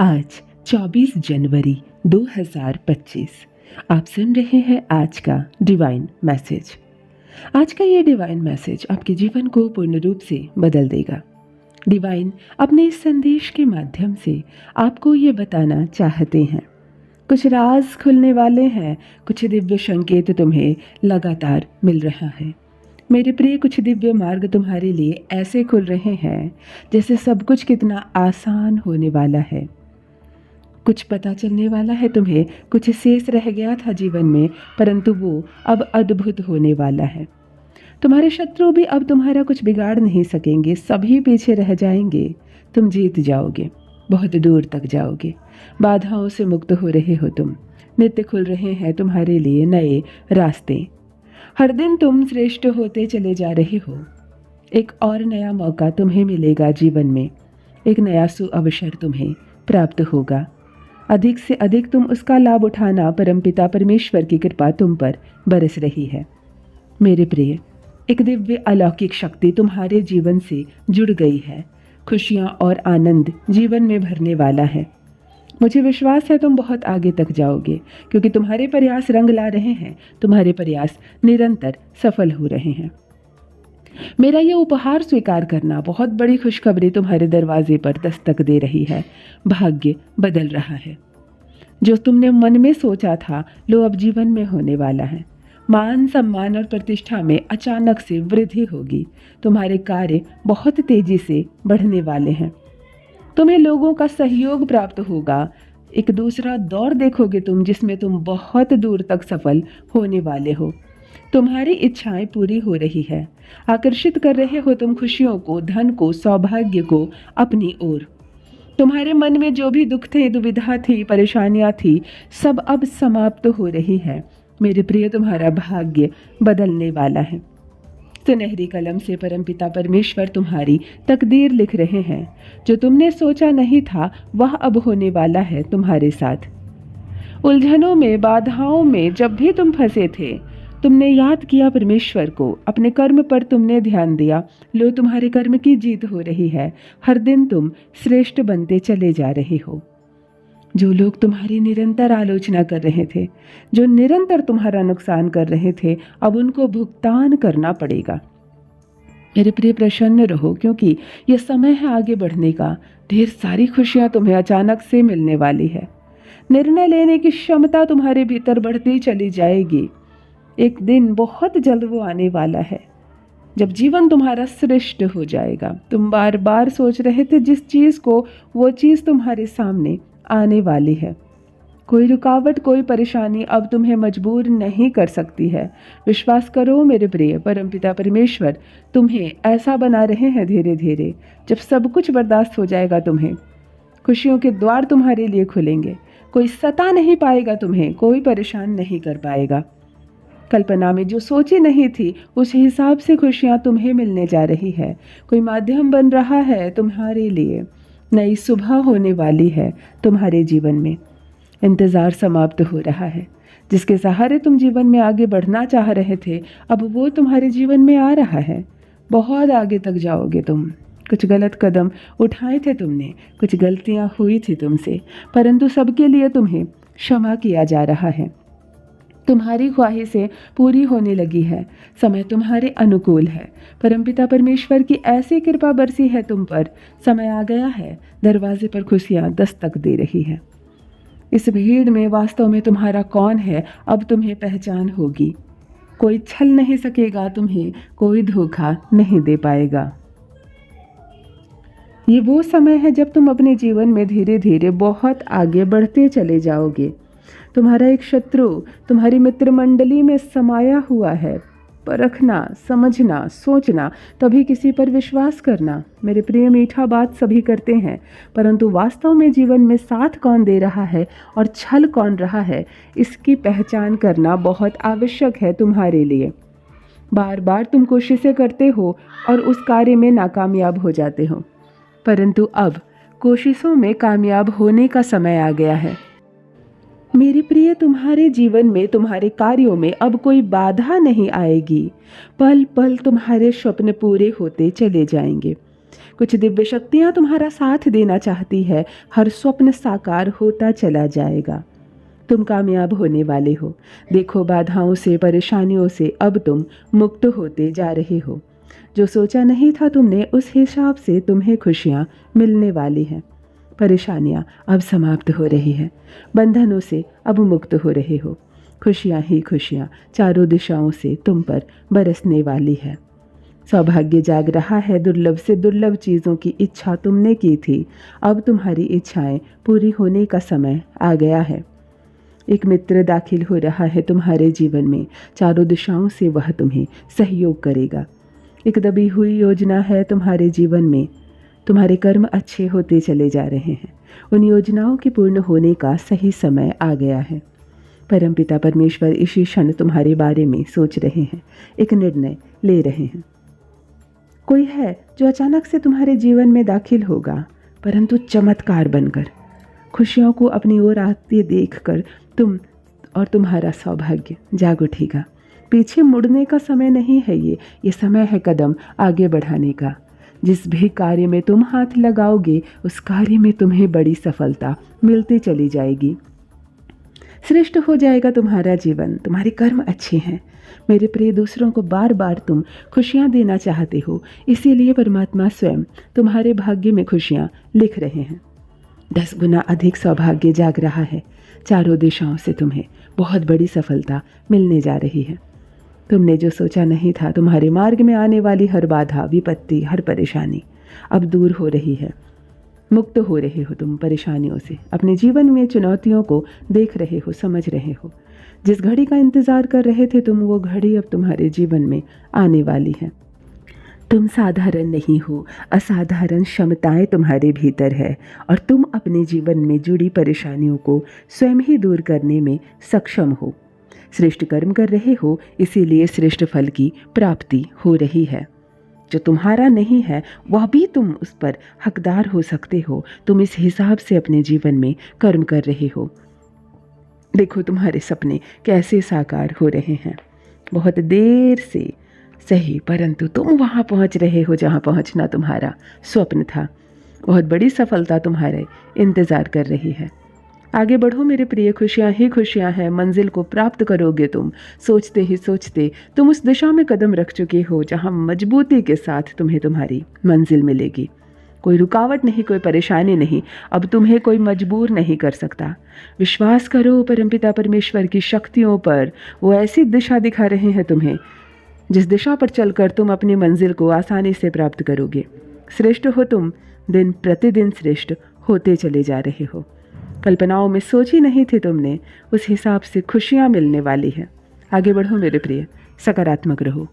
आज 24 जनवरी 2025। आप सुन रहे हैं आज का डिवाइन मैसेज। आज का ये डिवाइन मैसेज आपके जीवन को पूर्ण रूप से बदल देगा। डिवाइन अपने इस संदेश के माध्यम से आपको ये बताना चाहते हैं, कुछ राज खुलने वाले हैं, कुछ दिव्य संकेत तुम्हें लगातार मिल रहा है। मेरे प्रिय, कुछ दिव्य मार्ग तुम्हारे लिए ऐसे खुल रहे हैं जैसे सब कुछ कितना आसान होने वाला है। कुछ पता चलने वाला है तुम्हें, कुछ शेष रह गया था जीवन में, परंतु वो अब अद्भुत होने वाला है। तुम्हारे शत्रु भी अब तुम्हारा कुछ बिगाड़ नहीं सकेंगे, सभी पीछे रह जाएंगे। तुम जीत जाओगे, बहुत दूर तक जाओगे। बाधाओं से मुक्त हो रहे हो तुम। नित्य खुल रहे हैं तुम्हारे लिए नए रास्ते। हर दिन तुम श्रेष्ठ होते चले जा रहे हो। एक और नया मौका तुम्हें मिलेगा जीवन में। एक नया सुअवसर तुम्हें प्राप्त होगा। अधिक से अधिक तुम उसका लाभ उठाना। परमपिता परमेश्वर की कृपा तुम पर बरस रही है। मेरे प्रिय, एक दिव्य अलौकिक शक्ति तुम्हारे जीवन से जुड़ गई है। खुशियाँ और आनंद जीवन में भरने वाला है। मुझे विश्वास है तुम बहुत आगे तक जाओगे, क्योंकि तुम्हारे प्रयास रंग ला रहे हैं। तुम्हारे प्रयास निरंतर सफल हो रहे हैं। मेरा ये उपहार स्वीकार करना, बहुत बड़ी खुशखबरी तुम्हारे दरवाजे पर दस्तक दे रही है। भाग्य बदल रहा है। जो तुमने मन में सोचा था, लो अब जीवन में होने वाला है। मान सम्मान और प्रतिष्ठा में अचानक से वृद्धि होगी। तुम्हारे कार्य बहुत तेजी से बढ़ने वाले हैं। तुम्हें लोगों का सहयोग प्राप्त होगा। एक दूसरा दौर देखोगे तुम, जिसमें तुम बहुत दूर तक सफल होने वाले हो। तुम्हारी इच्छाएं पूरी हो रही है। आकर्षित कर रहे हो तुम खुशियों को, धन को, सौभाग्य को अपनी ओर। तुम्हारे मन में जो भी दुख थे, दुविधा थी, परेशानियां थी, सब अब समाप्त हो रही है। मेरे प्रिय, तुम्हारा भाग्य बदलने वाला है। सुनहरी कलम से परमपिता परमेश्वर तुम्हारी तकदीर लिख रहे हैं। जो तुमने सोचा नहीं था, वह अब होने वाला है तुम्हारे साथ। उलझनों में, बाधाओं में जब भी तुम फंसे थे, तुमने याद किया परमेश्वर को, अपने कर्म पर तुमने ध्यान दिया। लो, तुम्हारे कर्म की जीत हो रही है। हर दिन तुम श्रेष्ठ बनते चले जा रहे हो। जो लोग तुम्हारी निरंतर आलोचना कर रहे थे, जो निरंतर तुम्हारा नुकसान कर रहे थे, अब उनको भुगतान करना पड़ेगा। मेरे प्रिय, प्रसन्न रहो, क्योंकि यह समय है आगे बढ़ने का। ढेर सारी खुशियां तुम्हें अचानक से मिलने वाली है। निर्णय लेने की क्षमता तुम्हारे भीतर बढ़ती चली जाएगी। एक दिन बहुत जल्द वो आने वाला है जब जीवन तुम्हारा श्रेष्ठ हो जाएगा। तुम बार बार सोच रहे थे जिस चीज़ को, वो चीज़ तुम्हारे सामने आने वाली है। कोई रुकावट, कोई परेशानी अब तुम्हें मजबूर नहीं कर सकती है। विश्वास करो मेरे प्रिय, परमपिता परमेश्वर तुम्हें ऐसा बना रहे हैं धीरे धीरे। जब सब कुछ बर्दाश्त हो जाएगा, तुम्हें खुशियों के द्वार तुम्हारे लिए खुलेंगे। कोई सता नहीं पाएगा तुम्हें, कोई परेशान नहीं कर पाएगा। कल्पना में जो सोची नहीं थी, उस हिसाब से खुशियाँ तुम्हें मिलने जा रही है। कोई माध्यम बन रहा है तुम्हारे लिए। नई सुबह होने वाली है तुम्हारे जीवन में। इंतज़ार समाप्त हो रहा है। जिसके सहारे तुम जीवन में आगे बढ़ना चाह रहे थे, अब वो तुम्हारे जीवन में आ रहा है। बहुत आगे तक जाओगे तुम। कुछ गलत कदम उठाए थे तुमने, कुछ गलतियाँ हुई थी तुमसे, परंतु सबके लिए तुम्हें क्षमा किया जा रहा है। तुम्हारी ख्वाहिशें पूरी होने लगी है। समय तुम्हारे अनुकूल है। परमपिता परमेश्वर की ऐसी कृपा बरसी है तुम पर। समय आ गया है। दरवाजे पर खुशियाँ दस्तक दे रही है। इस भीड़ में वास्तव में तुम्हारा कौन है, अब तुम्हें पहचान होगी। कोई छल नहीं सकेगा तुम्हें, कोई धोखा नहीं दे पाएगा। ये वो समय है जब तुम अपने जीवन में धीरे धीरे बहुत आगे बढ़ते चले जाओगे। तुम्हारा एक शत्रु तुम्हारी मित्र मंडली में समाया हुआ है। परखना, समझना, सोचना, तभी किसी पर विश्वास करना। मेरे प्रिय, मीठा बात सभी करते हैं, परंतु वास्तव में जीवन में साथ कौन दे रहा है और छल कौन रहा है, इसकी पहचान करना बहुत आवश्यक है तुम्हारे लिए। बार बार तुम कोशिशें करते हो और उस कार्य में नाकामयाब हो जाते हो, परंतु अब कोशिशों में कामयाब होने का समय आ गया है। मेरे प्रिय, तुम्हारे जीवन में, तुम्हारे कार्यों में अब कोई बाधा नहीं आएगी। पल पल तुम्हारे स्वप्न पूरे होते चले जाएंगे। कुछ दिव्य शक्तियाँ तुम्हारा साथ देना चाहती है। हर स्वप्न साकार होता चला जाएगा। तुम कामयाब होने वाले हो। देखो, बाधाओं से, परेशानियों से अब तुम मुक्त होते जा रहे हो। जो सोचा नहीं था तुमने, उस हिसाब से तुम्हें खुशियाँ मिलने वाली हैं। परेशानियाँ अब समाप्त हो रही हैं। बंधनों से अब मुक्त हो रहे हो। खुशियाँ ही खुशियाँ चारों दिशाओं से तुम पर बरसने वाली है। सौभाग्य जाग रहा है। दुर्लभ से दुर्लभ चीज़ों की इच्छा तुमने की थी, अब तुम्हारी इच्छाएं पूरी होने का समय आ गया है। एक मित्र दाखिल हो रहा है तुम्हारे जीवन में। चारों दिशाओं से वह तुम्हें सहयोग करेगा। एक दबी हुई योजना है तुम्हारे जीवन में। तुम्हारे कर्म अच्छे होते चले जा रहे हैं। उन योजनाओं के पूर्ण होने का सही समय आ गया है। परमपिता परमेश्वर इसी क्षण तुम्हारे बारे में सोच रहे हैं, एक निर्णय ले रहे हैं। कोई है जो अचानक से तुम्हारे जीवन में दाखिल होगा, परंतु चमत्कार बनकर। खुशियों को अपनी ओर आते देखकर तुम और तुम्हारा सौभाग्य जाग उठेगा। पीछे मुड़ने का समय नहीं है ये समय है कदम आगे बढ़ाने का। जिस भी कार्य में तुम हाथ लगाओगे, उस कार्य में तुम्हें बड़ी सफलता मिलती चली जाएगी। श्रेष्ठ हो जाएगा तुम्हारा जीवन। तुम्हारे कर्म अच्छे हैं। मेरे प्रिय, दूसरों को बार बार तुम खुशियाँ देना चाहते हो, इसीलिए परमात्मा स्वयं तुम्हारे भाग्य में खुशियाँ लिख रहे हैं। 10 गुना अधिक सौभाग्य जाग रहा है। चारों दिशाओं से तुम्हें बहुत बड़ी सफलता मिलने जा रही है। तुमने जो सोचा नहीं था, तुम्हारे मार्ग में आने वाली हर बाधा, विपत्ति, हर परेशानी अब दूर हो रही है। मुक्त हो रहे हो तुम परेशानियों से। अपने जीवन में चुनौतियों को देख रहे हो, समझ रहे हो। जिस घड़ी का इंतज़ार कर रहे थे तुम, वो घड़ी अब तुम्हारे जीवन में आने वाली है। तुम साधारण नहीं हो। असाधारण क्षमताएं तुम्हारे भीतर है और तुम अपने जीवन में जुड़ी परेशानियों को स्वयं ही दूर करने में सक्षम हो। श्रेष्ठ कर्म कर रहे हो, इसीलिए श्रेष्ठ फल की प्राप्ति हो रही है। जो तुम्हारा नहीं है वह भी तुम उस पर हकदार हो सकते हो। तुम इस हिसाब से अपने जीवन में कर्म कर रहे हो। देखो तुम्हारे सपने कैसे साकार हो रहे हैं। बहुत देर से सही, परंतु तुम वहाँ पहुँच रहे हो जहाँ पहुँचना तुम्हारा स्वप्न था। बहुत बड़ी सफलता तुम्हारे इंतज़ार कर रही है। आगे बढ़ो मेरे प्रिय, खुशियाँ ही खुशियाँ हैं। मंजिल को प्राप्त करोगे तुम। सोचते ही सोचते तुम उस दिशा में कदम रख चुके हो जहाँ मजबूती के साथ तुम्हें तुम्हारी मंजिल मिलेगी। कोई रुकावट नहीं, कोई परेशानी नहीं, अब तुम्हें कोई मजबूर नहीं कर सकता। विश्वास करो परमपिता परमेश्वर की शक्तियों पर। वो ऐसी दिशा दिखा रहे हैं तुम्हें जिस दिशा पर चलकर तुम अपनी मंजिल को आसानी से प्राप्त करोगे। श्रेष्ठ हो तुम, दिन प्रतिदिन श्रेष्ठ होते चले जा रहे हो। कल्पनाओं में सोची नहीं थी तुमने, उस हिसाब से खुशियाँ मिलने वाली हैं। आगे बढ़ो मेरे प्रिय, सकारात्मक रहो।